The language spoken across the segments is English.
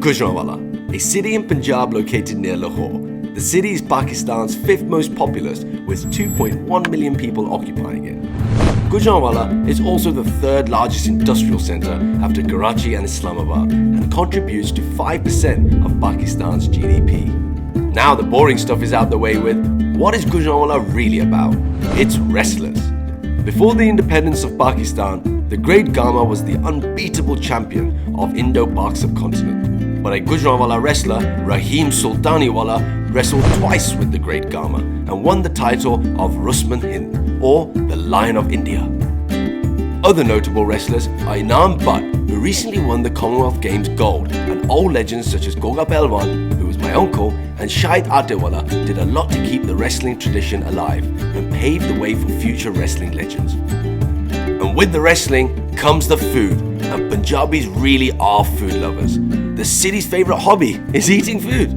Gujranwala, a city in Punjab located near Lahore. The city is Pakistan's 5th most populous, with 2.1 million people occupying it. Gujranwala is also the 3rd largest industrial centre after Karachi and Islamabad and contributes to 5% of Pakistan's GDP. Now the boring stuff is out the way with, what is Gujranwala really about? It's wrestlers. Before the independence of Pakistan, the Great Gama was the unbeatable champion of Indo-Pak subcontinent. But a Gujranwala wrestler, Rahim Sultaniwala, wrestled twice with the Great Gama and won the title of Rusman Hind, or the Lion of India. Other notable wrestlers are Inam Butt, who recently won the Commonwealth Games gold, and old legends such as Goga Pelwan, who was my uncle, and Shahid Atewala did a lot to keep the wrestling tradition alive and paved the way for future wrestling legends. And with the wrestling comes the food, and Punjabis really are food lovers. The city's favourite hobby is eating food.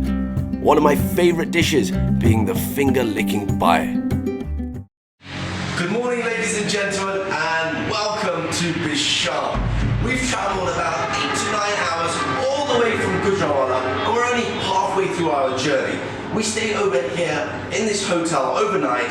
One of my favourite dishes being the finger-licking pie. Good morning, ladies and gentlemen, and welcome to Bisham. We've travelled about 8 to 9 hours all the way from Gujranwala, and we're only halfway through our journey. We stayed over here in this hotel overnight,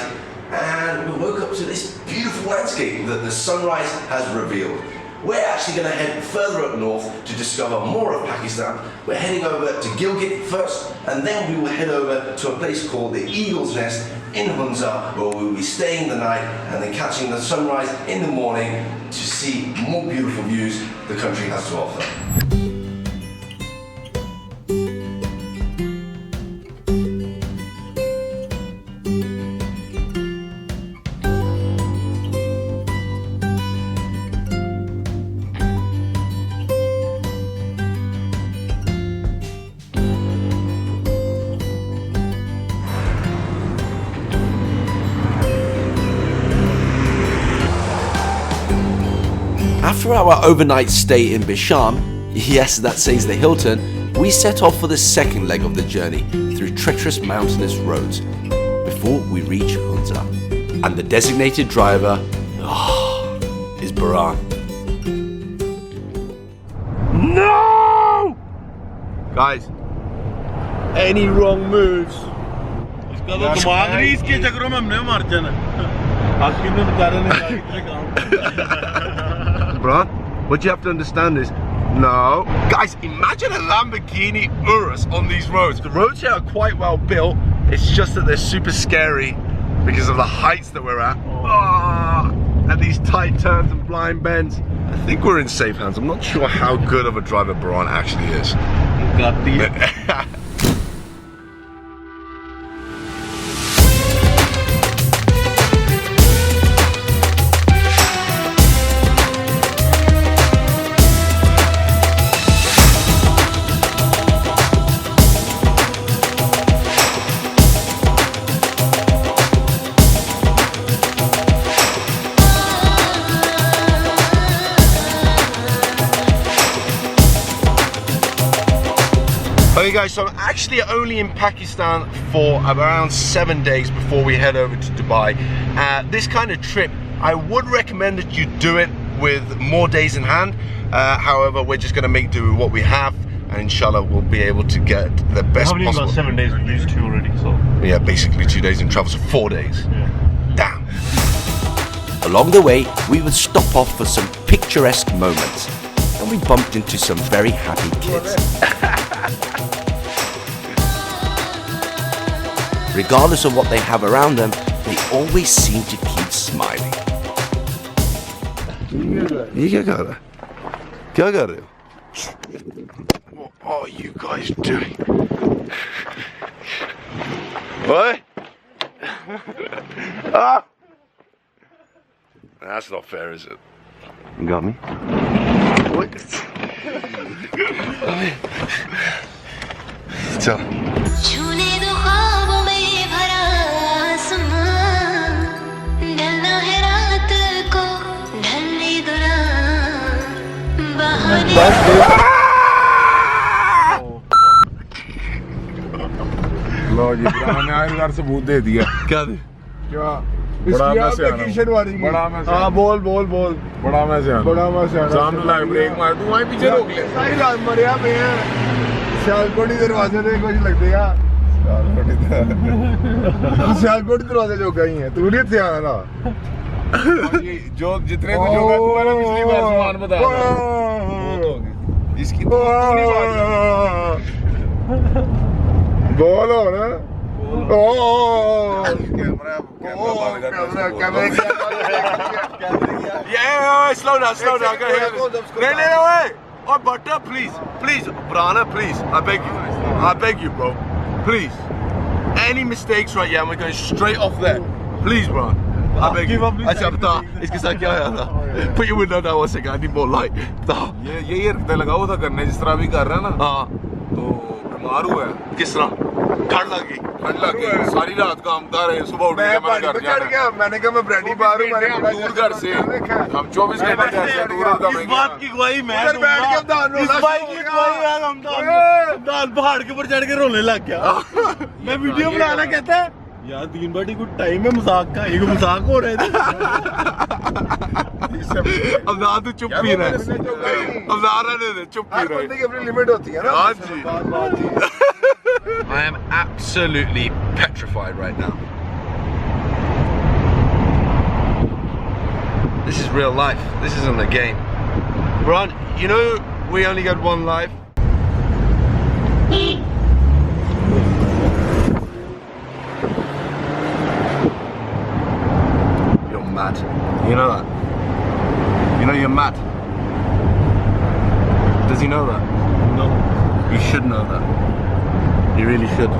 and we woke up to this beautiful landscape that the sunrise has revealed. We're actually going to head further up north to discover more of Pakistan. We're heading over to Gilgit first, and then we will head over to a place called the Eagle's Nest in Hunza, where we'll be staying the night and then catching the sunrise in the morning to see more beautiful views the country has to offer. After our overnight stay in Bisham, yes, that says the Hilton, we set off for the second leg of the journey through treacherous mountainous roads before we reach Hunza. And the designated driver is Baran. No! Guys, any wrong moves? Bro, what you have to understand is, no. Guys, imagine a Lamborghini Urus on these roads. The roads here are quite well built. It's just that they're super scary because of the heights that we're at. And these tight turns and blind bends. I think we're in safe hands. I'm not sure how good of a driver Baran actually is. Okay guys, so I'm actually only in Pakistan for around 7 days before we head over to Dubai. This kind of trip, I would recommend that you do it with more days in hand. However, we're just going to make do with what we have, and inshallah we'll be able to get the best possible. About 7 days, we used 2 already, so. Yeah, basically 2 days in travel, so 4 days. Yeah. Damn. Along the way, we would stop off for some picturesque moments, and we bumped into some very happy kids. Regardless of what they have around them, they always seem to keep smiling. What are you guys doing? What? Ah! That's not fair, is it? You got me? What? Tell. लो जी मैंने आखिरकार सबूत दे दिया क्या दे क्या बड़ा मैं से बड़ा मैं से हां बोल बोल बोल बड़ा मैं से सामने लाइव ब्रेक मार तू वहीं पीछे रोक ले सही लाइव मरिया में सियालकोट दरवाजे से कुछ लगते हैं सियालकोट दरवाजे जो गई हैं तू नहीं थे आना ना जो जितने भी जो तुम्हारा पिछली बार सामान बताया इसकी बोलो ना Yeah, slow down, go ahead. No, wait. Oh, butter, please, Brana, please, I beg you, bro, please. Any mistakes right here, and we're going straight off there. Please, bro, I beg you. अच्छा बता, इसके साथ क्या आया था? Put your window down one second, I need more light. बता. ये रखते लगा हुआ था करने जिस तरह भी कर रहा है ना. हाँ. तो बीमार हुआ है. किस तरह? ठंड लगी. सारी रात काम कर रहे हैं सुबह उठ के मैंने घर जाना मैंने कहा मैं ब्रेडी बाहर हूँ मैंने दूर घर से हम 24 घंटे घर से दूर होगा इस बात की गवाही मैं इस बात की गवाही यार हमदान पहाड़ के ऊपर चढ़ के रोने लग गया मैं वीडियो बनाना कहता है यार 3 बड़ी कुछ टाइम है मजाक का एक मजाक हो रहे थे हमदान तू चुप ही रहे हमदान रहने दे चुप ही रहे की अपनी लिमिट होती है ना हाँ जी I am absolutely petrified right now. This is real life. This isn't a game. Ron, you know we only got one life. You're mad. You know that? You know you're mad. Does he know that? No. You should know that. You really should.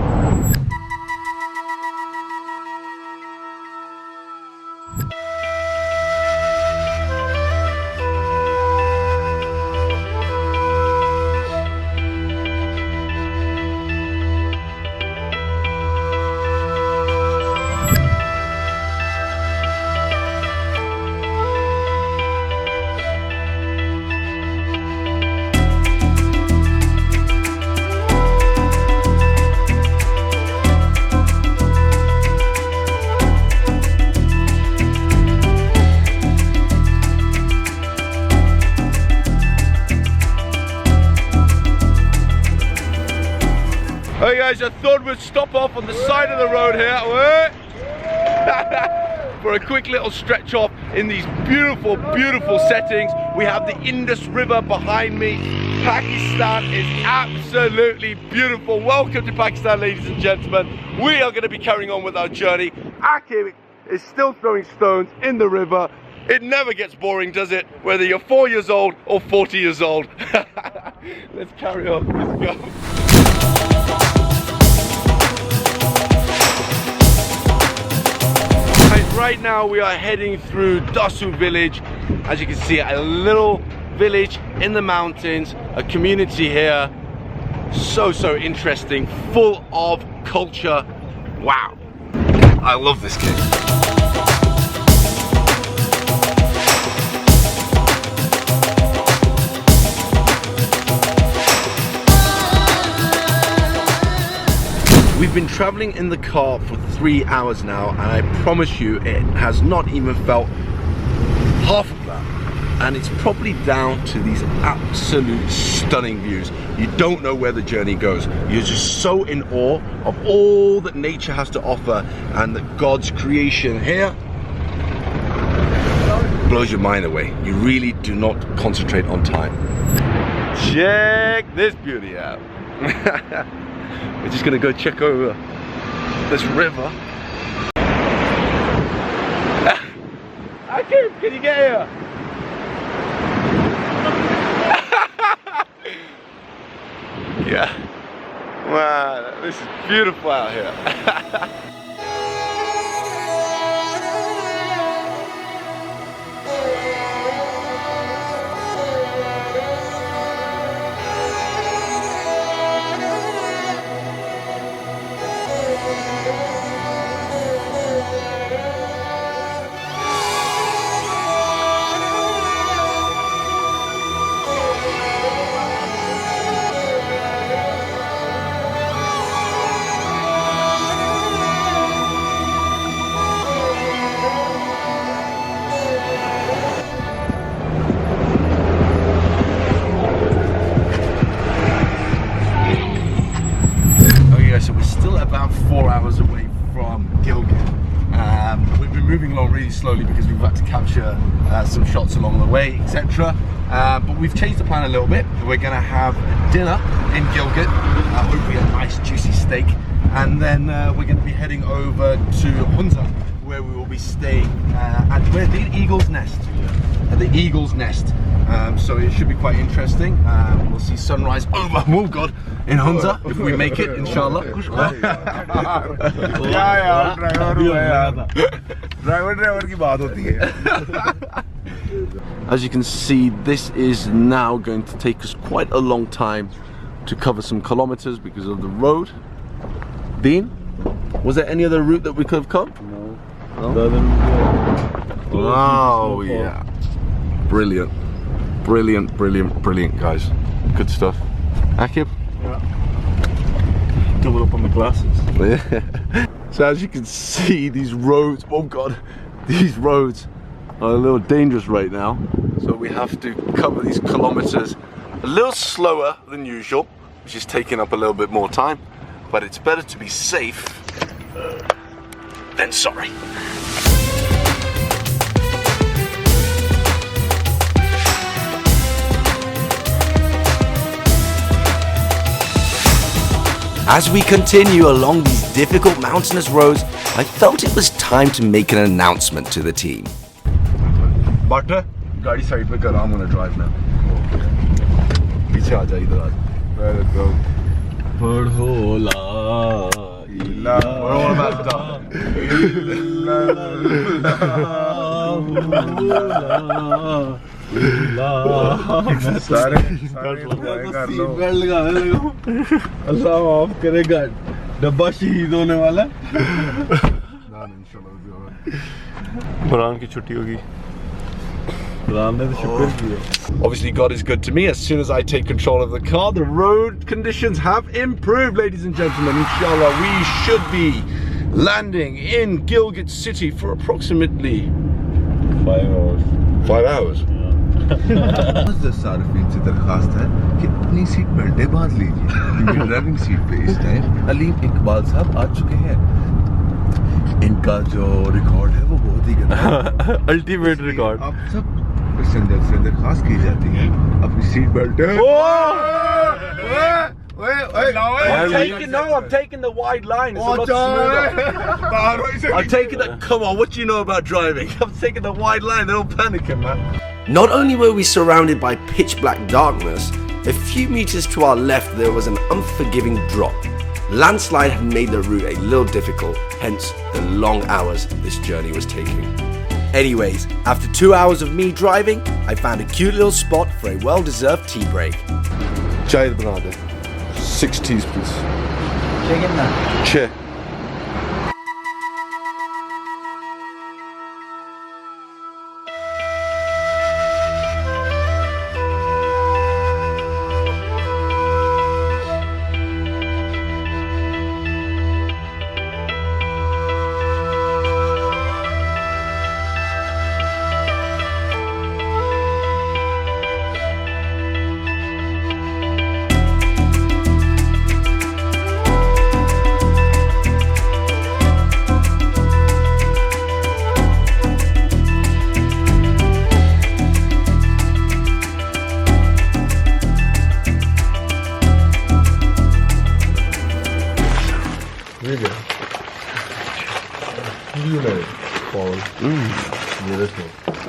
Hey guys, I thought we'd stop off on the side of the road here for a quick little stretch off in these beautiful, beautiful settings. We have the Indus River behind me. Pakistan is absolutely beautiful. Welcome to Pakistan, ladies and gentlemen. We are going to be carrying on with our journey. Aleem is still throwing stones in the river. It never gets boring, does it? Whether you're 4 years old or 40 years old. Let's carry on. Let's go. Right now we are heading through Dawson Village. As you can see, a little village in the mountains, a community here. So interesting, full of culture. Wow. I love this kid. We've been traveling in the car for 3 hours now, and I promise you it has not even felt half of that. And it's probably down to these absolute stunning views. You don't know where the journey goes. You're just so in awe of all that nature has to offer, and that God's creation here blows your mind away. You really do not concentrate on time. Check this beauty out. We're just gonna go check over this river. Akeem, can you get here? Yeah. Wow, this is beautiful out here. along really slowly because we've had to capture some shots along the way, etc. But we've changed the plan a little bit. We're going to have dinner in Gilgit, hopefully a nice juicy steak, and then we're going to be heading over to Hunza, where we will be staying at the Eagle's Nest. At the Eagle's Nest. So it should be quite interesting. We'll see sunrise over, oh God, in Hunza if we make it, inshallah. As you can see, this is now going to take us quite a long time to cover some kilometers because of the road. Dean, was there any other route that we could have come? No. Oh yeah. Brilliant. Brilliant, brilliant, brilliant, guys. Good stuff. Akib? Yeah. Double up on the glasses. So as you can see, these roads, oh God, these roads are a little dangerous right now. So we have to cover these kilometers a little slower than usual, which is taking up a little bit more time. But it's better to be safe than sorry. As we continue along these difficult mountainous roads, I felt it was time to make an announcement to the team. Butter, गाड़ी side पे कर, I'm gonna drive now. पीछे आ जा इधर आ. Let it go. पढ़ो ला अल्लाह माफ करेगा डब्बा शहीद होने वाला कुरान की छुट्टी होगी Obviously God is good to me. As soon as I take control of the car, the road conditions have improved, ladies and gentlemen. Inshallah, we should be landing in Gilgit city for approximately 5 hours. 5 hours? सार्फिन से दरखास्त है कि अपनी seat बेल्टें बांध लीजिए क्योंकि driving seat पे इस टाइम अलीम इकबाल साहब आ चुके हैं। इनका जो रिकॉर्ड है वो बहुत ही गंदा है। Ultimate record. आप सब पैसेंजर से दरखास्त की जाती है अपनी seat बेल्टें। I'm taking the wide line. It's a lot smoother. I'm taking the. Come on, what do you know about driving? I'm taking the wide line. They're all panicking, man. Not only were we surrounded by pitch black darkness, a few meters to our left there was an unforgiving drop. Landslide had made the route a little difficult, hence the long hours this journey was taking. Anyways, after 2 hours of me driving, I found a cute little spot for a well-deserved tea break. Chai bana de. 6 teas, please. Che.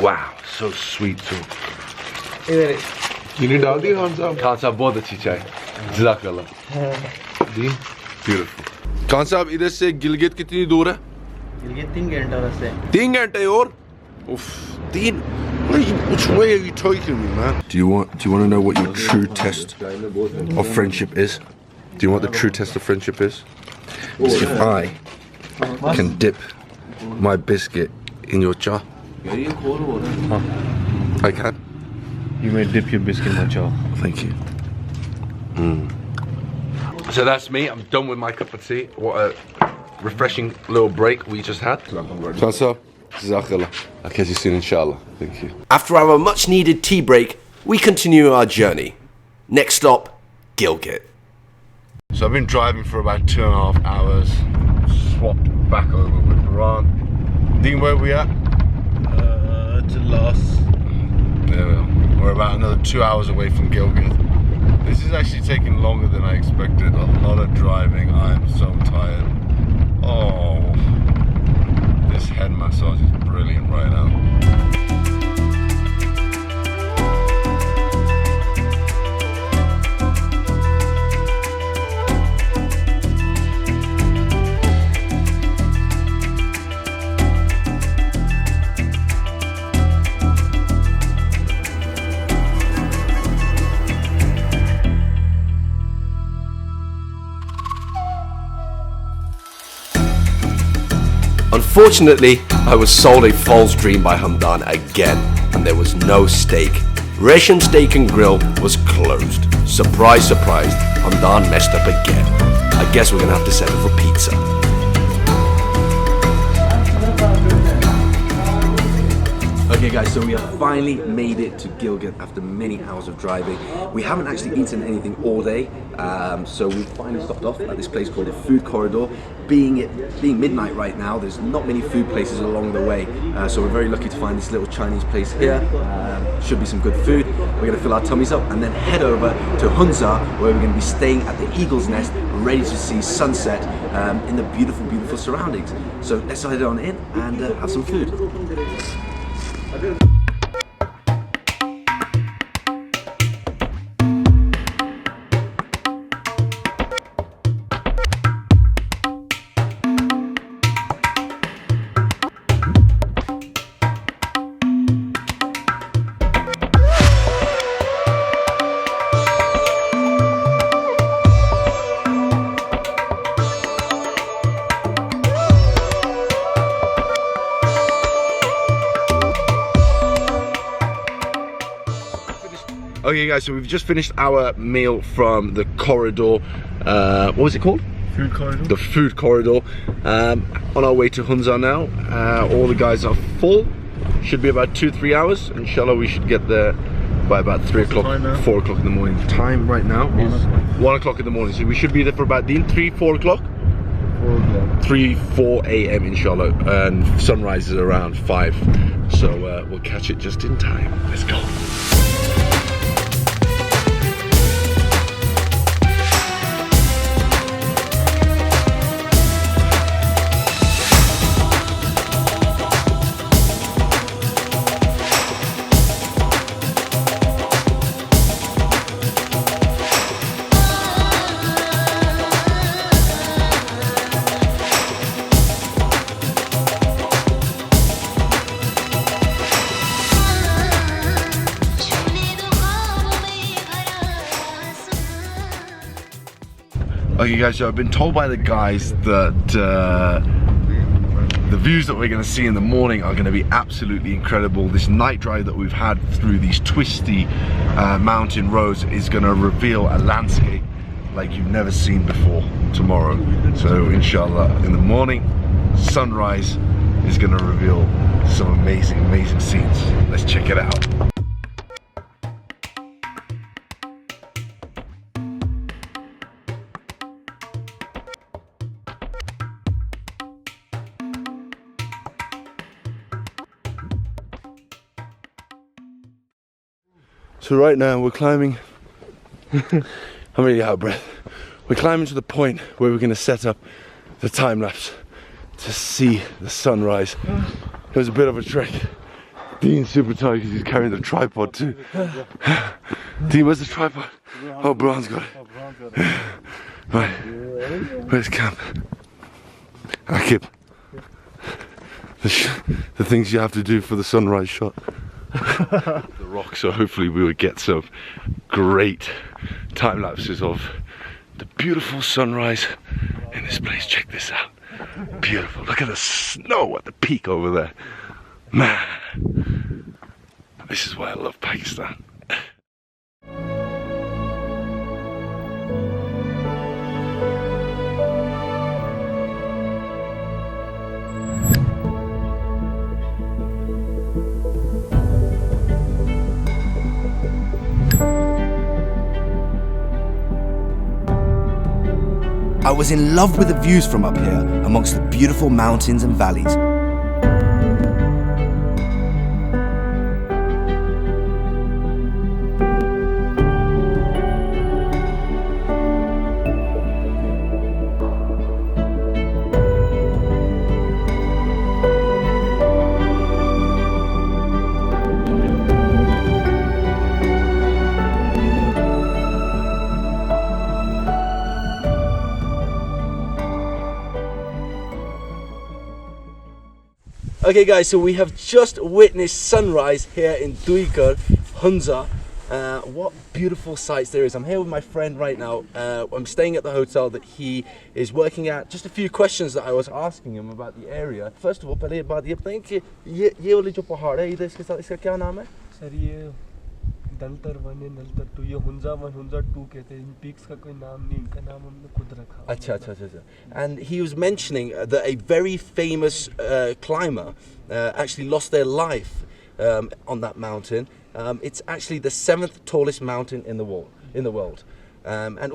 Wow, so sweet too. चीनी डाल दी खान साहब। खान साहब बहुत अच्छी चाय। जज़ाकल्लाह। Beautiful. Khan साहब इधर से गिलगित कितनी दूर है? गिलगित 3 घंटे से। 3 घंटे और? Oof, 3. Which way are you taking me, man? Do you want to know what your true test of friendship is? Do you want the true test of friendship is? It's if I can dip my biscuit in your jar. I can. You may dip your biscuit in my jar. Thank you. So that's me. I'm done with my cup of tea. What a refreshing little break we just had. Chansa, Jazakallah. I'll catch you soon, inshallah. Thank you. After our much needed tea break, we continue our journey. Next stop, Gilgit. So I've been driving for about 2.5 hours. Swapped back over with Iran. Dean, where are we at? to last. Yeah, we're about another 2 hours away from Gilgit. This is actually taking longer than I expected. A lot of driving. I'm so tired. Oh, this head massage is brilliant right now. Unfortunately, I was sold a false dream by Hamdan again, and there was no steak. Russian Steak and Grill was closed. Surprise, surprise, Hamdan messed up again. I guess we're gonna have to settle for pizza. Okay guys, so we have finally made it to Gilgit after many hours of driving. We haven't actually eaten anything all day, so we finally stopped off at this place called the Food Corridor. Being midnight right now, there's not many food places along the way, so we're very lucky to find this little Chinese place here. Should be some good food. We're gonna fill our tummies up and then head over to Hunza, where we're gonna be staying at the Eagle's Nest, ready to see sunset in the beautiful, beautiful surroundings. So let's head on in and have some food. Okay guys, so we've just finished our meal from the corridor. What was it called? Food corridor. The Food Corridor. On our way to Hunza now. All the guys are full. Should be about 2-3 hours. Inshallah, we should get there by about 3 o'clock, 4 o'clock in the morning. Time right now is 1 o'clock in the morning. So we should be there for about 3-4 o'clock. 3-4 a.m. inshallah, and sunrise is around 5. So we'll catch it just in time. Let's go. Okay guys, so I've been told by the guys that the views that we're going to see in the morning are going to be absolutely incredible. This night drive that we've had through these twisty mountain roads is going to reveal a landscape like you've never seen before tomorrow. So inshallah, in the morning, sunrise is going to reveal some amazing, amazing scenes. Let's check it out. So right now we're climbing, I'm really out of breath. We're climbing to the point where we're going to set up the time lapse to see the sunrise. It was a bit of a trek. Dean's super tired because he's carrying the tripod too. Dean, where's the tripod? Oh, Brian's got it. Right, where's camp? Akib. The things you have to do for the sunrise shot. The rock, so hopefully we would get some great time lapses of the beautiful sunrise in this place. Check this out. Beautiful. Look at the snow at the peak over there. Man, this is why I love Pakistan. I was in love with the views from up here amongst the beautiful mountains and valleys. Okay guys, so we have just witnessed sunrise here in Duikar, Hunza. What beautiful sights there is. I'm here with my friend right now. I'm staying at the hotel that he is working at. Just a few questions that I was asking him about the area. First of all, पहले बात ये बताएं कि ये वाली जो पहाड़ है इधर इसके साथ इसका क्या नाम है? सर ये दलतर 1 है, दलतर 2, ये हुंजा 1, हुंजा 2 कहते हैं। इन पीक्स का कोई नाम नहीं, इनका नाम हमने खुद रखा। अच्छा। And he was mentioning that a very famous climber actually lost their life on that mountain. It's actually the 7th tallest mountain in the world. And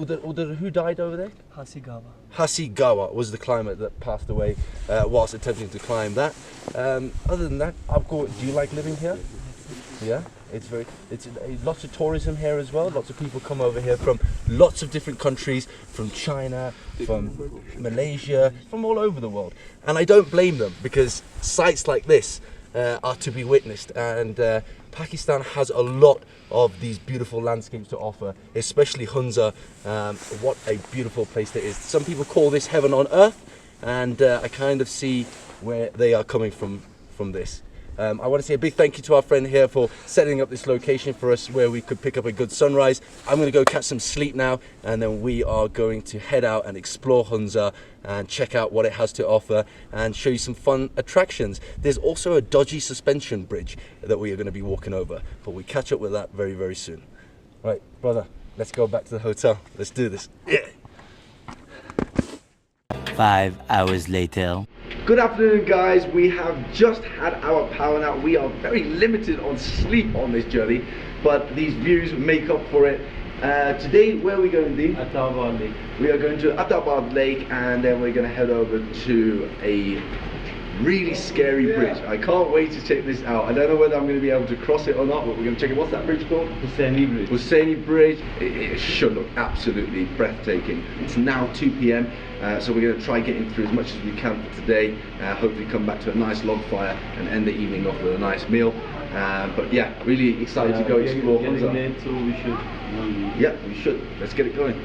who died over there? Hasigawa was the climber that passed away whilst attempting to climb that. Other than that, do you like living here? Yeah, it's lots of tourism here as well. Lots of people come over here from lots of different countries, from China, from Malaysia, from all over the world. And I don't blame them, because sights like this are to be witnessed, and Pakistan has a lot of these beautiful landscapes to offer, especially Hunza. What a beautiful place that is. Some people call this heaven on earth, and I kind of see where they are coming from this. I want to say a big thank you to our friend here for setting up this location for us where we could pick up a good sunrise. I'm going to go catch some sleep now, and then we are going to head out and explore Hunza and check out what it has to offer and show you some fun attractions. There's also a dodgy suspension bridge that we are going to be walking over, but we catch up with that very, very soon. Right, brother, let's go back to the hotel. Let's do this. Yeah. 5 hours later. Good afternoon guys, we have just had our power nap. We are very limited on sleep on this journey, but these views make up for it. Today, where are we going, Dee? Atabad Lake. We are going to Atabad Lake, and then we're going to head over to a really scary bridge. I can't wait to check this out. I don't know whether I'm going to be able to cross it or not, but we're going to check it. What's that bridge called? Hussaini Bridge. Hussaini Bridge. It should look absolutely breathtaking. It's now 2 p.m. So we're going to try getting through as much as we can for today. Hopefully come back to a nice log fire and end the evening off with a nice meal. But yeah, really excited to go explore Hunza. So we should. Yeah, we should. Let's get it going.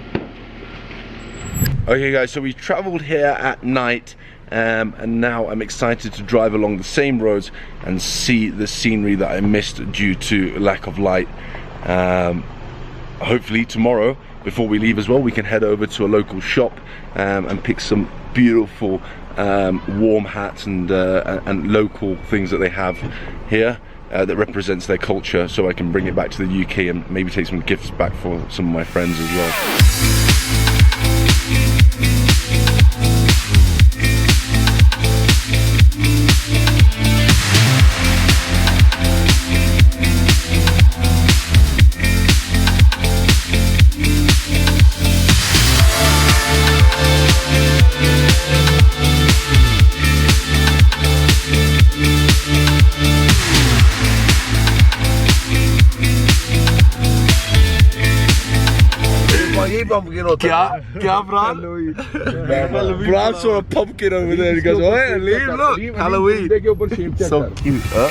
Okay guys, so we travelled here at night, and now I'm excited to drive along the same roads and see the scenery that I missed due to lack of light. Hopefully tomorrow, before we leave as well, we can head over to a local shop and pick some beautiful warm hats and local things that they have here that represents their culture, so I can bring it back to the UK and maybe take some gifts back for some of my friends as well. क्या Brad's saw a pumpkin over there. He goes, "Oh, hey, Aleem, look, Halloween." So cute, huh?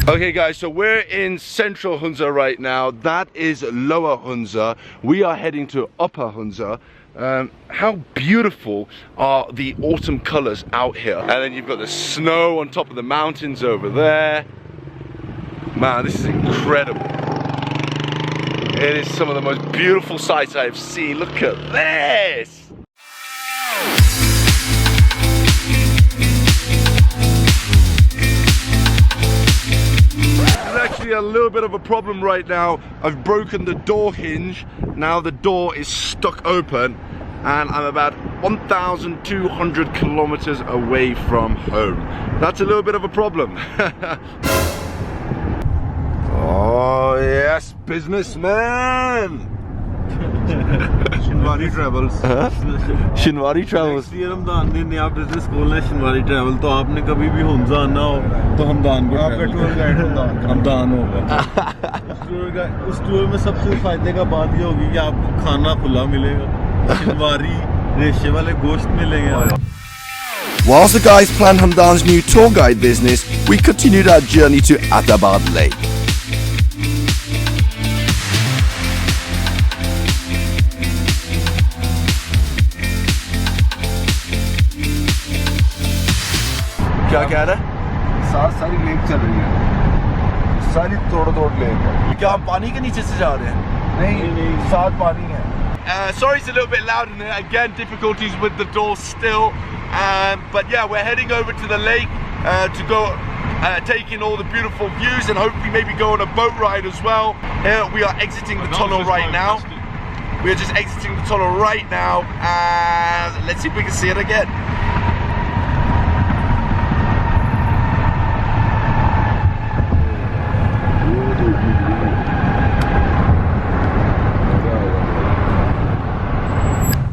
Okay guys, so we're in central Hunza right now. That is lower Hunza. We are heading to upper Hunza. How beautiful are the autumn colors out here. And then you've got the snow on top of the mountains over there. Man, this is incredible. It is some of the most beautiful sights I've seen. Look at this. Actually a little bit of a problem right now. I've broken the door hinge. Now the door is stuck open, and I'm about 1,200 kilometers away from home. That's a little bit of a problem. Oh yes, businessman. Shinwari Travels. Shinwari Travels. Next year Hamdan ने नया business खोलना है Shinwari Travel, तो आपने कभी भी हुंजा आना हो तो हमदान को आपका टूर गाइड हमदान होगा। उस टूर में सबसे फायदे का बात ये होगी कि आपको खाना खुला मिलेगा, शिनवारी रेशे वाले गोश्त मिलेंगे। Whilst the guys planned Hamdan's new tour guide business, we continued our journey to Atabad Lake. क्या कह रहा है? साथ सारी लेक चल रही है, सारी तोड़ लेक है। क्या हम पानी के नीचे से जा रहे हैं? नहीं, साथ पानी है। Sorry it's a little bit loud in there. Again, difficulties with the door still. But yeah, we're heading over to the lake to go take in all the beautiful views and hopefully maybe go on a boat ride as well. Here we are exiting the tunnel right now. We are just exiting the tunnel right now. Let's see if we can see it again.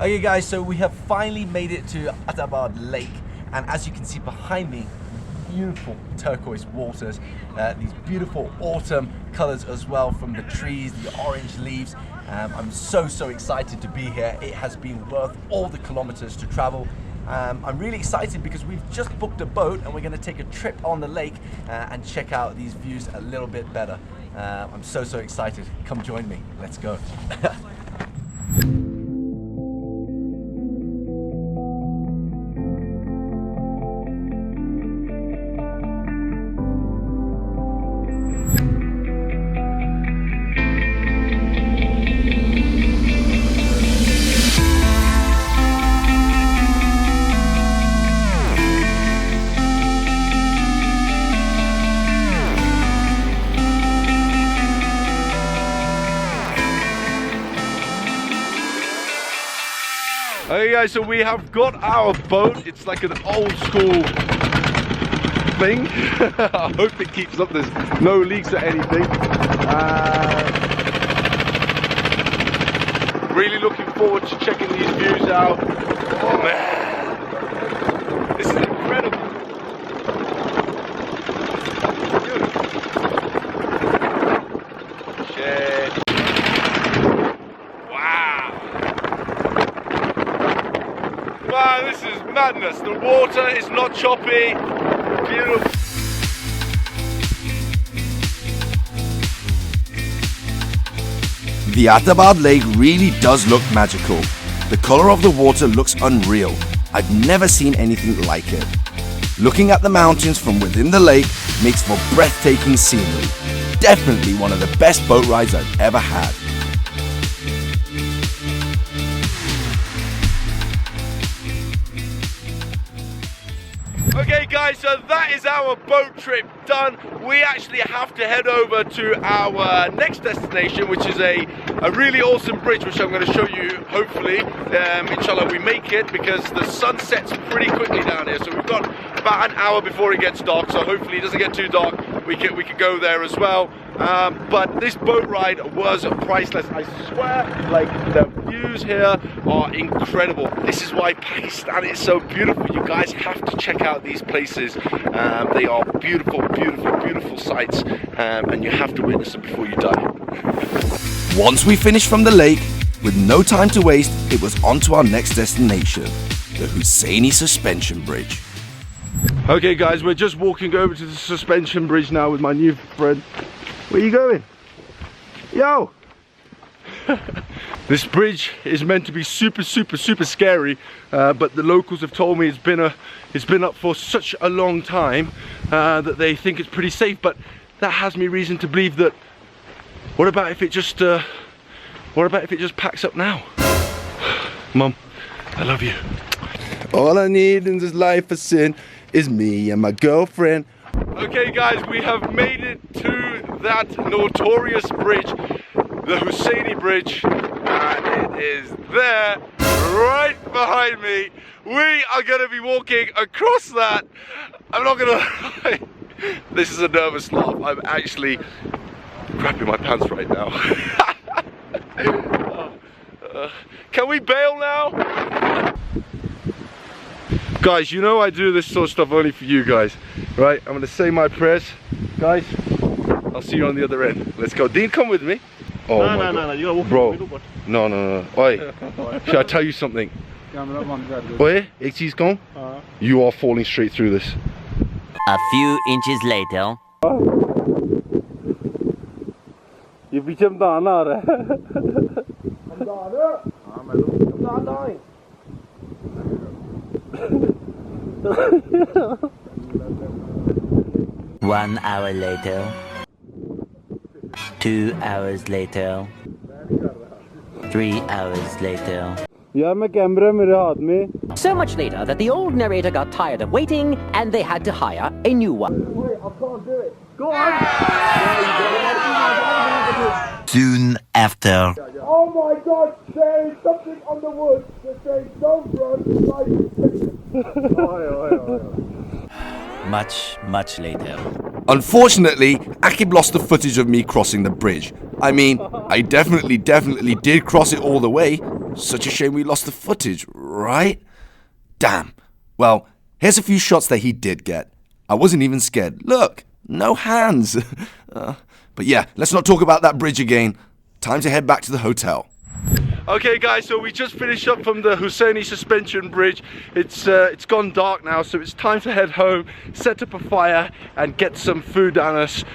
Okay guys, so we have finally made it to Atabad Lake, and as you can see behind me, beautiful turquoise waters, these beautiful autumn colors as well from the trees, the orange leaves. I'm so excited to be here. It has been worth all the kilometers to travel. I'm really excited because we've just booked a boat and we're going to take a trip on the lake and check out these views a little bit better. I'm so excited. Come join me. Let's go. Okay guys, so we have got our boat. It's like an old school thing. I hope it keeps up, there's no leaks or anything. Really looking forward to checking these views out. Oh man, this is incredible. Shit. Wow, this is madness. The water is not choppy. Beautiful. The Atabad Lake really does look magical. The color of the water looks unreal. I've never seen anything like it. Looking at the mountains from within the lake makes for breathtaking scenery. Definitely one of the best boat rides I've ever had. Okay guys, so that is our boat trip done. We actually have to head over to our next destination, which is a really awesome bridge, which I'm going to show you, hopefully. Inshallah we make it, because the sun sets pretty quickly down here. So we've got about an hour before it gets dark, so hopefully it doesn't get too dark. We could go there as well. But this boat ride was priceless. I swear, like, the views here are incredible. This is why Pakistan is so beautiful. You guys have to check out these places. They are beautiful, beautiful, beautiful sights, and you have to witness them before you die. Once we finished from the lake, with no time to waste, it was on to our next destination, the Hussaini Suspension Bridge. Okay guys, we're just walking over to the suspension bridge now with my new friend. Where are you going? Yo! This bridge is meant to be super scary, but the locals have told me it's been up for such a long time that they think it's pretty safe. But that has me reason to believe that. What about if it just packs up now? Mum, I love you. All I need in this life of sin is me and my girlfriend. Okay guys, we have made it to that notorious bridge, the Hussaini Bridge, and it is there, right behind me. We are going to be walking across that. I'm not going to lie, this is a nervous laugh. I'm actually crapping my pants right now. Can we bail now? Guys, you know I do this sort of stuff only for you guys, right? I'm gonna say my prayers. Guys, I'll see you on the other end. Let's go. Dean, come with me. Oh my God. No, you gotta walk. Bro, no. Oi, should I tell you something? Oi, ek cheez kahun? You are falling straight through this. A few inches later. ये पीछे हमदान आ रहा है। 1 hour later. 2 hours later. 3 hours later. यार मैं camera मेरे हाथ में So much later that the old narrator got tired of waiting and they had to hire a new one. Soon after. Oh my god, there is something on the wood that says don't run Much later. Unfortunately, Akib lost the footage of me crossing the bridge. I mean, I definitely did cross it all the way. Such a shame we lost the footage, right? Damn. Well, here's a few shots that he did get. I wasn't even scared. Look, no hands. But yeah, let's not talk about that bridge again. Time to head back to the hotel. Okay guys, so we just finished up from the Hussaini suspension bridge. It's gone dark now, so it's time to head home, set up a fire and get some food down us.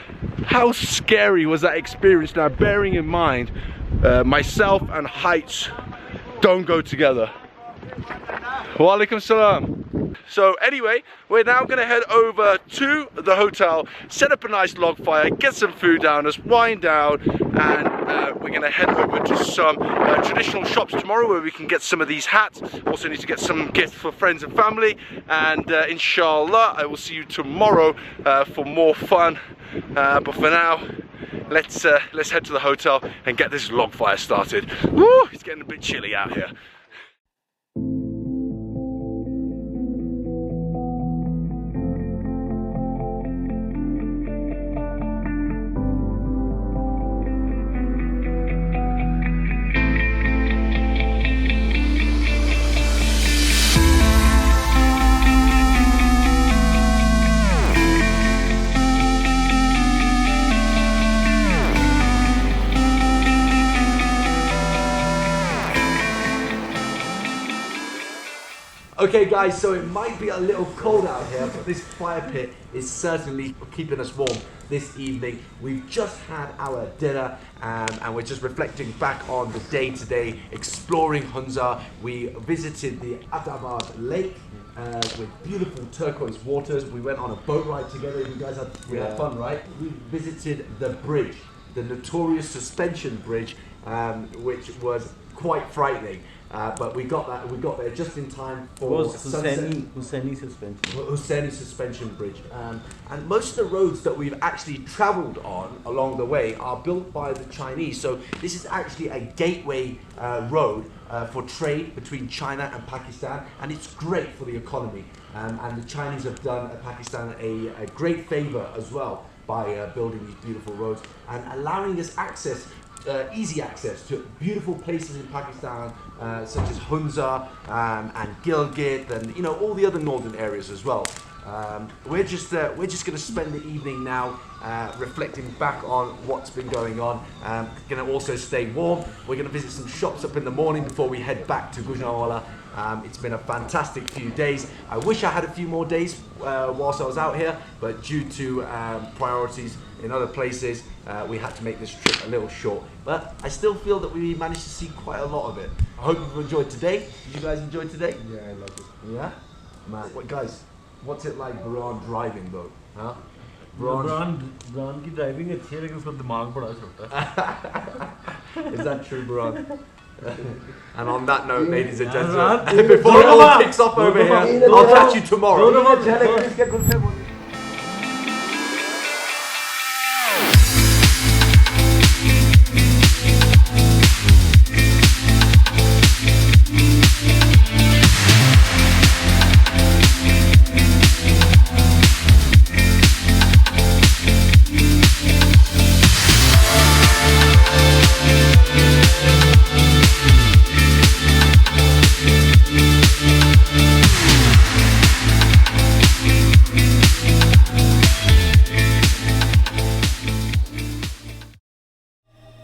How scary was that experience? Now bearing in mind, myself and heights don't go together. Wa alaikum salam. So anyway, we're now going to head over to the hotel, set up a nice log fire, get some food down us, wind down, and we're going to head over to some traditional shops tomorrow where we can get some of these hats. Also need to get some gifts for friends and family, and inshallah I will see you tomorrow for more fun. But for now, let's head to the hotel and get this log fire started. Woo! It's getting a bit chilly out here. Okay guys, so it might be a little cold out here, but this fire pit is certainly keeping us warm this evening. We've just had our dinner and we're just reflecting back on the day today, exploring Hunza. We visited the Atabad Lake with beautiful turquoise waters. We went on a boat ride together. You guys had fun, right? We visited the bridge, the notorious suspension bridge, which was quite frightening. But we got there just in time for Hussaini suspension bridge. And most of the roads that we've actually travelled on along the way are built by the Chinese. So this is actually a gateway road for trade between China and Pakistan, and it's great for the economy. And the Chinese have done Pakistan a great favour as well by building these beautiful roads and allowing us easy access to beautiful places in Pakistan, such as Hunza and Gilgit, and all the other northern areas as well. We're just going to spend the evening now reflecting back on what's been going on. Going to also stay warm. We're going to visit some shops up in the morning before we head back to Gujranwala. It's been a fantastic few days. I wish I had a few more days whilst I was out here, but due to priorities in other places, we had to make this trip a little short. But I still feel that we managed to see quite a lot of it. I hope you've enjoyed today. Did you guys enjoy today? Yeah, I love it. Yeah? Man, guys, what's it like Buran driving though? Huh? Buran की driving अच्छी है लेकिन उसका दिमाग बड़ा छोटा है. Is that true, Buran? And on that note, ladies and gentlemen, before it all kicks off over here, I'll catch you tomorrow.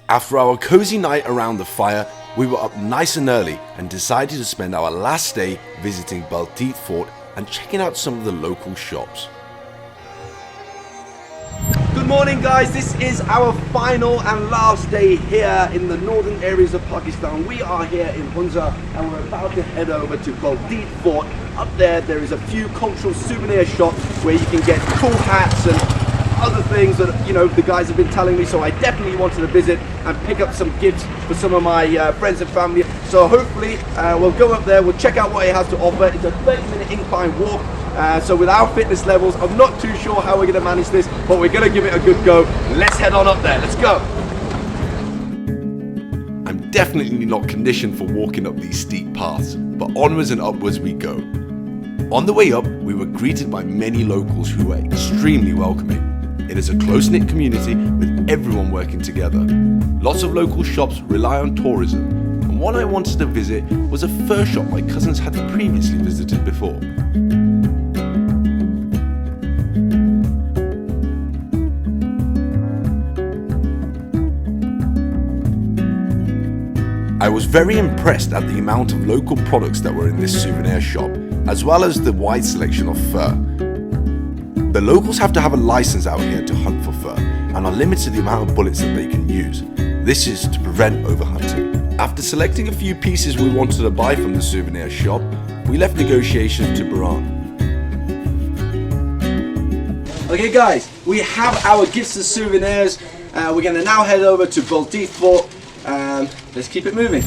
After our cozy night around the fire, we were up nice and early and decided to spend our last day visiting Baltit Fort and checking out some of the local shops. Good morning guys, this is our final and last day here in the northern areas of Pakistan. We are here in Hunza and we're about to head over to Baltit Fort. Up there is a few cultural souvenir shops where you can get cool hats and other things that, you know, the guys have been telling me, so I definitely wanted to visit and pick up some gifts for some of my friends and family. So hopefully we'll go up there, we'll check out what it has to offer. It's a 30-minute incline walk. So with our fitness levels, I'm not too sure how we're going to manage this, but we're going to give it a good go. Let's head on up there. Let's go. I'm definitely not conditioned for walking up these steep paths, but onwards and upwards we go. On the way up, we were greeted by many locals who were extremely welcoming. It is a close-knit community with everyone working together. Lots of local shops rely on tourism, and one I wanted to visit was a fur shop my cousins had previously visited before. I was very impressed at the amount of local products that were in this souvenir shop, as well as the wide selection of fur. The locals have to have a license out here to hunt for fur and are limited to the amount of bullets that they can use. This is to prevent overhunting. After selecting a few pieces we wanted to buy from the souvenir shop, we left negotiations to Bahrain. Okay guys, we have our gifts and souvenirs. We're going to now head over to Balti Fort. Let's keep it moving.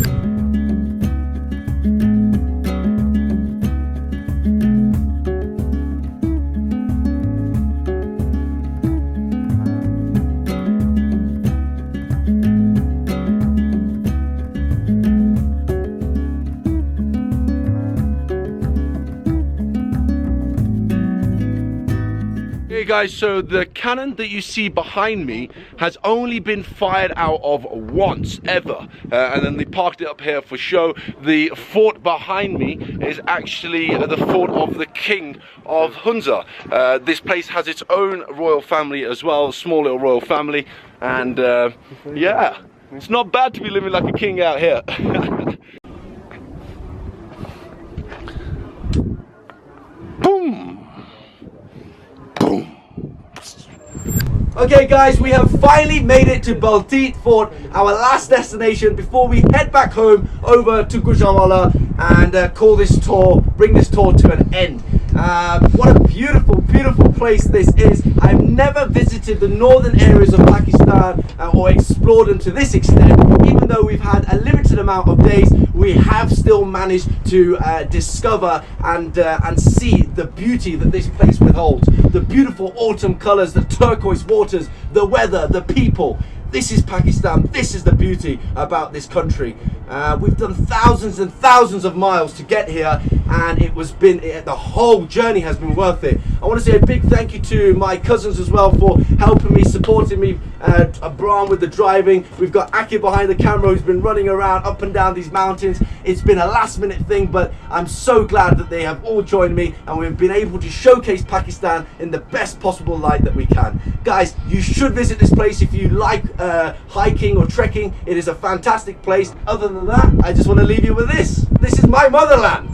Hey guys, so the cannon that you see behind me has only been fired out of once ever, and then they parked it up here for show. The fort behind me is actually the fort of the king of Hunza. This place has its own royal family as well, a small little royal family, and yeah, it's not bad to be living like a king out here. Boom! Boom! Okay guys, we have finally made it to Balti Fort, our last destination before we head back home over to Gujranwala and bring this tour to an end. What a beautiful, beautiful place this is. I've never visited the northern areas of Pakistan or explored them to this extent. Even though we've had a limited amount of days, we have still managed to discover and see the beauty that this place withholds. The beautiful autumn colors, the turquoise waters, the weather, the people. This is Pakistan. This is the beauty about this country. We've done thousands and thousands of miles to get here, and the whole journey has been worth it. I want to say a big thank you to my cousins as well for helping me, supporting me, Brian with the driving. We've got Aki behind the camera who's been running around up and down these mountains. It's been a last minute thing, but I'm so glad that they have all joined me and we've been able to showcase Pakistan in the best possible light that we can. Guys, you should visit this place if you like hiking or trekking. It is a fantastic place. Other than that, I just want to leave you with this. This is my motherland.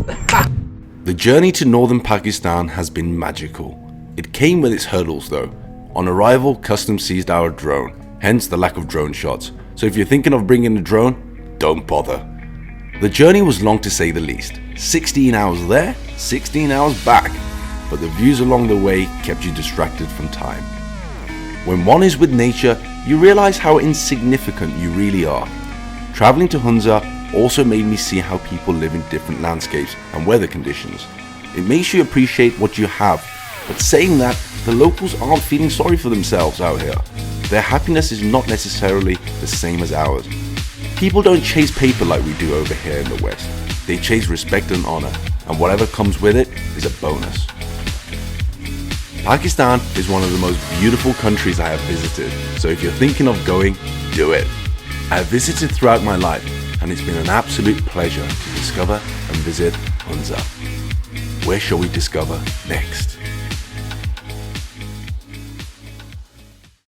The journey to northern Pakistan has been magical. It came with its hurdles though. On arrival, customs seized our drone, hence the lack of drone shots. So if you're thinking of bringing a drone, don't bother. The journey was long to say the least. 16 hours there, 16 hours back. But the views along the way kept you distracted from time. When one is with nature, you realize how insignificant you really are. Traveling to Hunza also made me see how people live in different landscapes and weather conditions. It makes you appreciate what you have, but saying that, the locals aren't feeling sorry for themselves out here. Their happiness is not necessarily the same as ours. People don't chase paper like we do over here in the West. They chase respect and honor, and whatever comes with it is a bonus. Pakistan is one of the most beautiful countries I have visited, so if you're thinking of going, do it. I have visited throughout my life, and it's been an absolute pleasure to discover and visit Hunza. Where shall we discover next?